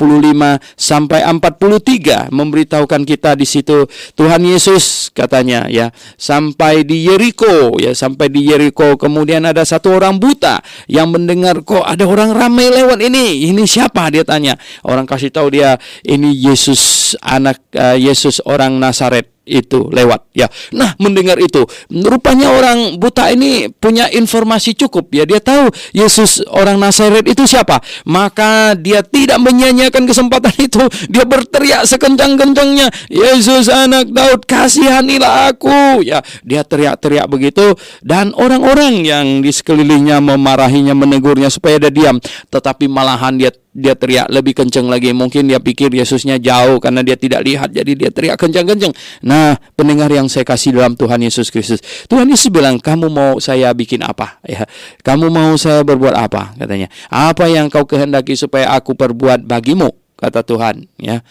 sampai 43 memberitahukan kita di situ Tuhan Yesus katanya, ya, sampai di Yeriko, ya, sampai di Yeriko. Kemudian ada satu orang buta yang mendengar kok ada orang ramai lewat ini siapa, dia tanya. Orang kasih tahu dia ini Yesus, anak Yesus orang Nazaret itu lewat, ya. Nah, mendengar itu, rupanya orang buta ini punya informasi cukup, ya. Dia tahu Yesus orang Nazaret itu siapa. Maka dia tidak menyia-nyiakan kesempatan itu. Dia berteriak sekencang-kencangnya, Yesus anak Daud, kasihanilah aku, ya. Dia teriak-teriak begitu, dan orang-orang yang di sekelilingnya memarahinya, menegurnya supaya dia diam. Tetapi malahan dia teriak lebih kencang lagi. Mungkin dia pikir Yesusnya jauh karena dia tidak lihat, jadi dia teriak kencang-kencang. Nah, pendengar yang saya kasih dalam Tuhan Yesus Kristus, Tuhan Yesus bilang, kamu mau saya bikin apa, ya? Kamu mau saya berbuat apa, katanya. Apa yang kau kehendaki supaya aku perbuat bagimu, kata Tuhan, ya.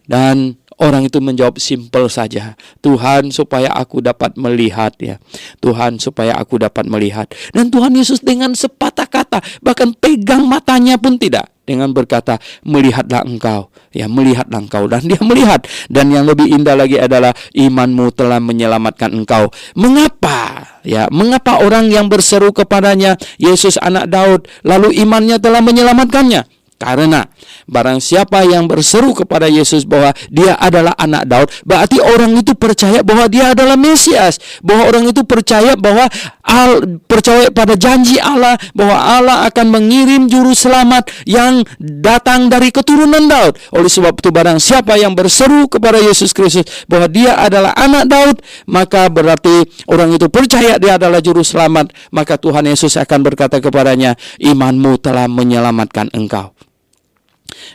Dan orang itu menjawab simpel saja, Tuhan supaya aku dapat melihat, ya. Tuhan supaya aku dapat melihat. Dan Tuhan Yesus dengan sepatah kata, bahkan pegang matanya pun tidak, dengan berkata, melihatlah engkau, ya, melihatlah engkau. Dan dia melihat. Dan yang lebih indah lagi adalah imanmu telah menyelamatkan engkau. Mengapa? Ya, mengapa orang yang berseru kepadanya, Yesus anak Daud, lalu imannya telah menyelamatkannya? Karena barang siapa yang berseru kepada Yesus bahwa dia adalah anak Daud, berarti orang itu percaya bahwa dia adalah Mesias, bahwa orang itu percaya pada janji Allah, bahwa Allah akan mengirim juru selamat yang datang dari keturunan Daud. Oleh sebab itu barang siapa yang berseru kepada Yesus Kristus bahwa dia adalah anak Daud, maka berarti orang itu percaya dia adalah juru selamat. Maka Tuhan Yesus akan berkata kepadanya, imanmu telah menyelamatkan engkau.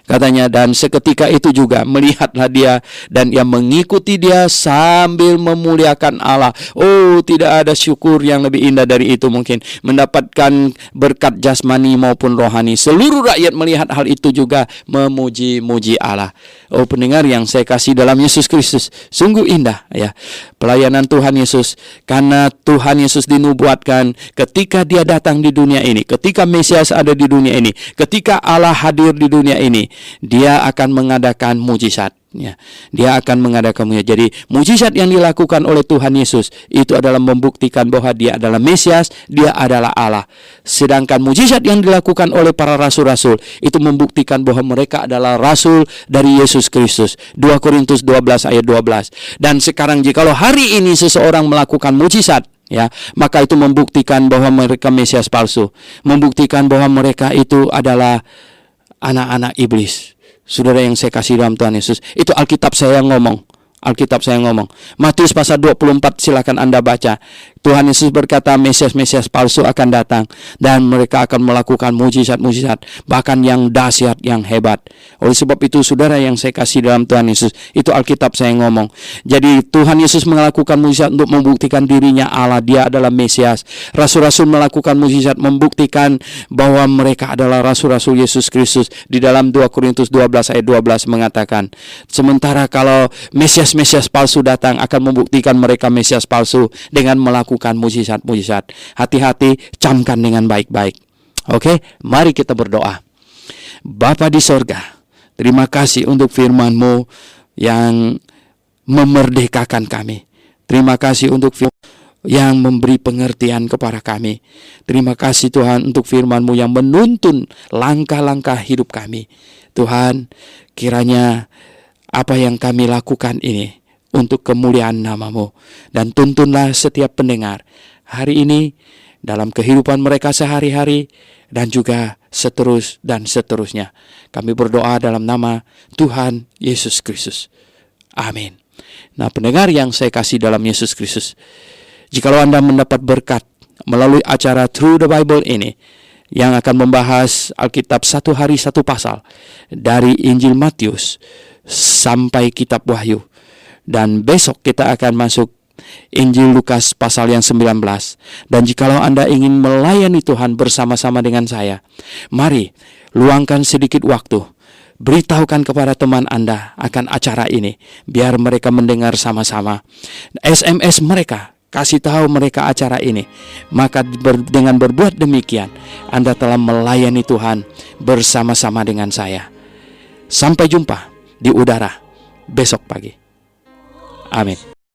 Katanya, dan seketika itu juga melihatlah dia, dan ia mengikuti dia sambil memuliakan Allah. Oh, tidak ada syukur yang lebih indah dari itu mungkin, mendapatkan berkat jasmani maupun rohani. Seluruh rakyat melihat hal itu juga memuji-muji Allah. Oh, pendengar yang saya kasih dalam Yesus Kristus, sungguh indah, ya, pelayanan Tuhan Yesus. Karena Tuhan Yesus dinubuatkan ketika dia datang di dunia ini, ketika Mesias ada di dunia ini, ketika Allah hadir di dunia ini, dia akan mengadakan mujizat, ya. Dia akan mengadakan mujizat. Jadi mujizat yang dilakukan oleh Tuhan Yesus itu adalah membuktikan bahwa dia adalah Mesias, dia adalah Allah. Sedangkan mujizat yang dilakukan oleh para rasul-rasul itu membuktikan bahwa mereka adalah rasul dari Yesus Kristus. 2 Korintus 12 ayat 12. Dan sekarang jikalau hari ini seseorang melakukan mujizat, ya, maka itu membuktikan bahwa mereka Mesias palsu, membuktikan bahwa mereka itu adalah anak-anak iblis. Saudara yang saya kasih dalam Tuhan Yesus, itu Alkitab saya ngomong. Alkitab saya ngomong. Matius pasal 24, silakan Anda baca. Tuhan Yesus berkata Mesias-Mesias palsu akan datang dan mereka akan melakukan mujizat-mujizat, bahkan yang dahsyat, yang hebat. Oleh sebab itu saudara yang saya kasih dalam Tuhan Yesus, itu Alkitab saya ngomong. Jadi Tuhan Yesus melakukan mujizat untuk membuktikan dirinya Allah, dia adalah Mesias. Rasul-rasul melakukan mujizat membuktikan bahwa mereka adalah rasul-rasul Yesus Kristus. Di dalam 2 Korintus 12 ayat 12 mengatakan, sementara kalau Mesias-Mesias palsu datang akan membuktikan mereka Mesias palsu dengan melakukan mujizat-mujizat. Hati-hati, camkan dengan baik-baik. Oke, mari kita berdoa. Bapa di sorga, terima kasih untuk firman-Mu yang memerdekakan kami. Terima kasih untuk yang memberi pengertian kepada kami. Terima kasih Tuhan untuk firman-Mu yang menuntun langkah-langkah hidup kami. Tuhan, kiranya apa yang kami lakukan ini untuk kemuliaan nama-Mu, dan tuntunlah setiap pendengar hari ini dalam kehidupan mereka sehari-hari dan juga seterusnya. Kami berdoa dalam nama Tuhan Yesus Kristus. Amin. Nah, pendengar yang saya kasih dalam Yesus Kristus, jikalau Anda mendapat berkat melalui acara Through the Bible ini, yang akan membahas Alkitab satu hari satu pasal, dari Injil Matius sampai Kitab Wahyu, dan besok kita akan masuk Injil Lukas pasal yang 19. Dan jikalau Anda ingin melayani Tuhan bersama-sama dengan saya, mari luangkan sedikit waktu, beritahukan kepada teman Anda akan acara ini, biar mereka mendengar sama-sama. SMS mereka, kasih tahu mereka acara ini. Maka dengan berbuat demikian, Anda telah melayani Tuhan bersama-sama dengan saya. Sampai jumpa di udara besok pagi. Amin.